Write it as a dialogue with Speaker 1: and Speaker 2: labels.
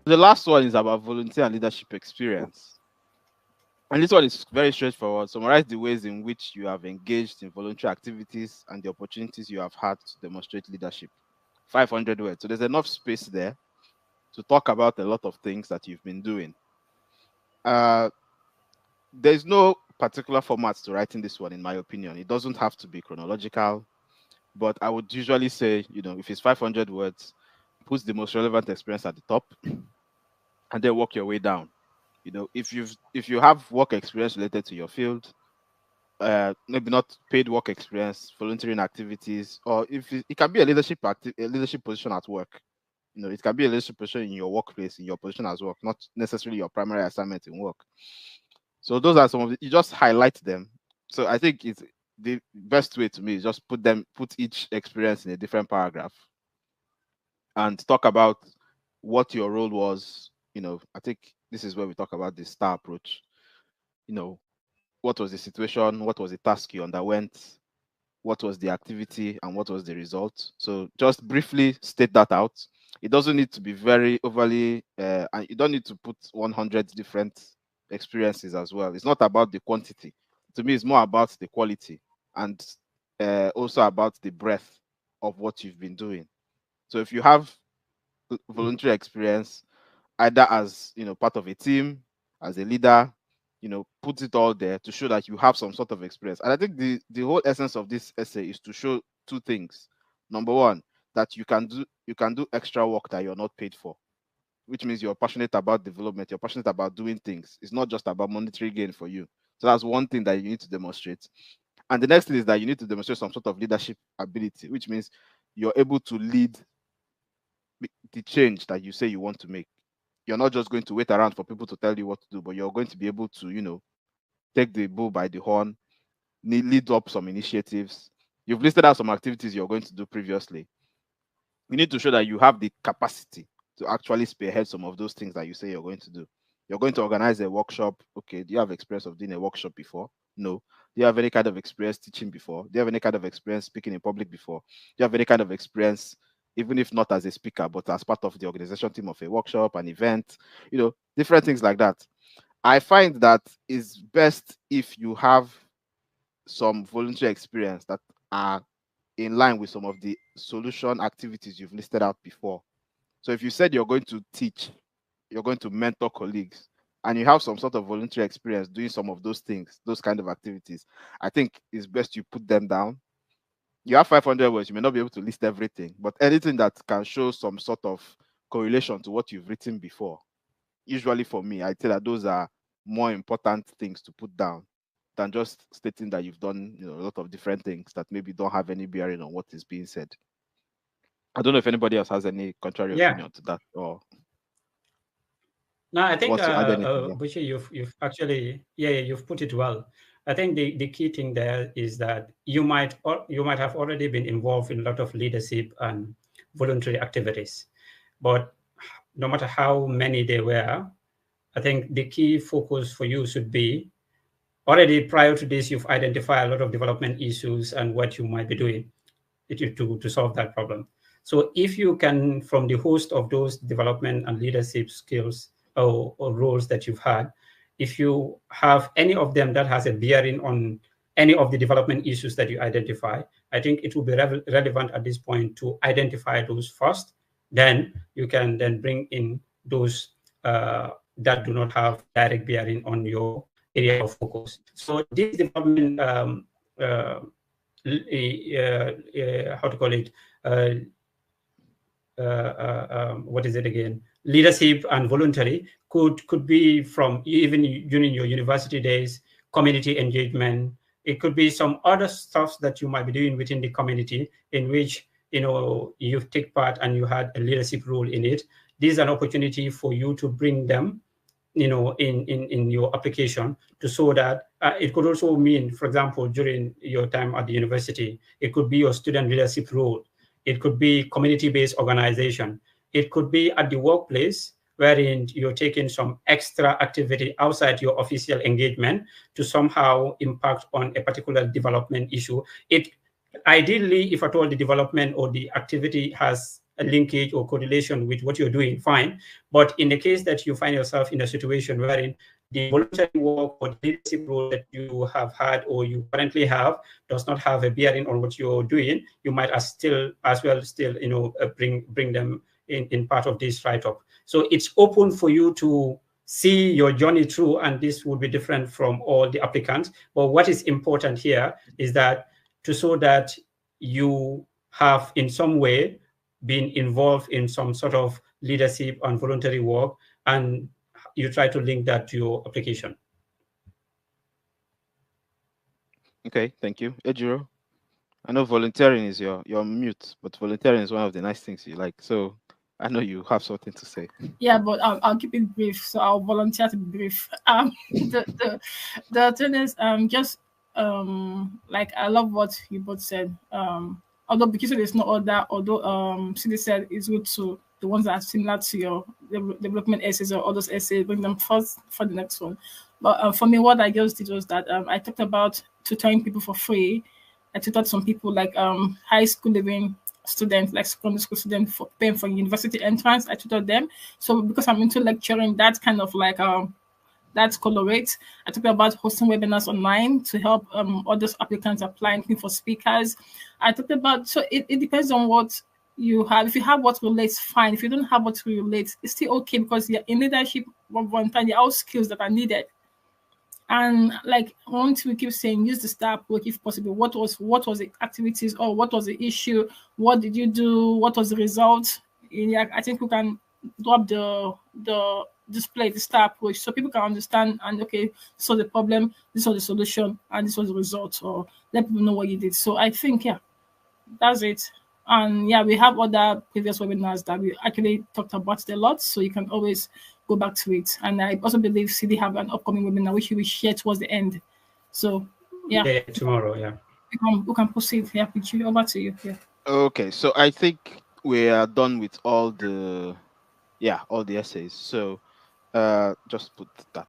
Speaker 1: The last one is about volunteer and leadership experience. And this one is very straightforward. Summarize the ways in which you have engaged in voluntary activities and the opportunities you have had to demonstrate leadership. 500 words. So there's enough space there to talk about a lot of things that you've been doing. Uh, there's no particular format to writing this one, in my opinion. It doesn't have to be chronological, but I would usually say, if it's 500 words, put the most relevant experience at the top and then work your way down. If you have work experience related to your field, maybe not paid work experience, volunteering activities, or if it can be a a leadership position at work. It can be a leadership position in your workplace, in your position as work, not necessarily your primary assignment in work. So those are some of you just highlight them. So I think it's the best way to me is just put each experience in a different paragraph and talk about what your role was. I think this is where we talk about the STAR approach. What was the situation? What was the task you underwent? What was the activity and what was the result? So just briefly state that out. It doesn't need to be very overly, and you don't need to put 100 different experiences as well. It's not about the quantity. To me, it's more about the quality and also about the breadth of what you've been doing. So if you have voluntary experience, either as part of a team, as a leader, put it all there to show that you have some sort of experience. And I think the whole essence of this essay is to show two things. Number one, that you can do extra work that you're not paid for, which means you're passionate about development, you're passionate about doing things. It's not just about monetary gain for you. So that's one thing that you need to demonstrate. And the next thing is that you need to demonstrate some sort of leadership ability, which means you're able to lead the change that you say you want to make. You're not just going to wait around for people to tell you what to do, but you're going to be able to, take the bull by the horn, lead up some initiatives. You've listed out some activities you're going to do previously. You need to show that you have the capacity to actually spearhead some of those things that you say you're going to do. You're going to organize a workshop. Okay, do you have experience of doing a workshop before? No. Do you have any kind of experience teaching before? Do you have any kind of experience speaking in public before? Do you have any kind of experience, even if not as a speaker, but as part of the organization team of a workshop, an event, different things like that. I find that it's best if you have some voluntary experience that are in line with some of the solution activities you've listed out before. So if you said you're going to teach, you're going to mentor colleagues, and you have some sort of voluntary experience doing some of those things, those kind of activities, I think it's best you put them down. You have 500 words, you may not be able to list everything, but anything that can show some sort of correlation to what you've written before. Usually for me, I'd say that those are more important things to put down than just stating that you've done a lot of different things that maybe don't have any bearing on what is being said. I don't know if anybody else has any contrary
Speaker 2: Yeah.
Speaker 1: opinion to that or
Speaker 2: No, I think,
Speaker 1: wants to add anything. Yeah.
Speaker 2: Bushi, you've actually, yeah, you've put it well. I think the key thing there is that you might have already been involved in a lot of leadership and voluntary activities, but no matter how many they were, I think the key focus for you should be already prior to this, you've identified a lot of development issues and what you might be doing to solve that problem. So if you can, from the host of those development and leadership skills or roles that you've had, if you have any of them that has a bearing on any of the development issues that you identify, I think it will be relevant at this point to identify those first. Then you can then bring in those that do not have direct bearing on your area of focus. So this development, how to call it, what is it again? Leadership and voluntary could be from even during your university days, community engagement. It could be some other stuff that you might be doing within the community in which you take part and you had a leadership role in it. This is an opportunity for you to bring them in your application to show that it could also mean, for example, during your time at the university, it could be your student leadership role. It could be community-based organization. It could be at the workplace wherein you're taking some extra activity outside your official engagement to somehow impact on a particular development issue. It ideally, if at all the development or the activity has a linkage or correlation with what you're doing, fine. But in the case that you find yourself in a situation wherein the voluntary work or the leadership role that you have had or you currently have does not have a bearing on what you're doing, you might as well still bring them in part of this write-up. So it's open for you to see your journey through, and this would be different from all the applicants. But what is important here is that to show that you have in some way been involved in some sort of leadership and voluntary work, and you try to link that to your application.
Speaker 1: Okay, thank you. Ejiro, I know volunteering is your mute, but volunteering is one of the nice things you like. So I know you have something to say.
Speaker 3: Yeah, but I'll keep it brief. So I'll volunteer to be brief. The thing is, just like I love what you both said. Although because there's no order, although Cindy said it's good to the ones that are similar to your development essays or others essays, bring them first for the next one. But for me, what I just did was that I talked about tutoring people for free. I tutored some people like high school living students, like secondary school students, for paying for university entrance. I tutored them. So because I'm into lecturing, that's kind of like that's colorate. I talked about hosting webinars online to help other applicants applying for speakers. I talked about, so it depends on what you have. If you have what relates, fine. If you don't have what relates, it's still okay, because you're in leadership one time, there are all skills that are needed. And like once we keep saying, use the star approach if possible. What was the activities, or what was the issue? What did you do? What was the result? Yeah, I think we can drop the display the star approach so people can understand, and okay, so the problem, this was the solution, and this was the result, or let people know what you did. So I think, yeah, that's it. And yeah, we have other previous webinars that we actually talked about it a lot, so you can always go back to it. And I also believe CD have an upcoming webinar which we will share towards the end. So yeah,
Speaker 2: tomorrow, yeah,
Speaker 3: we can proceed. Yeah, Pichu, over to you. Yeah.
Speaker 1: Okay, so I think we are done with all the essays. So just put that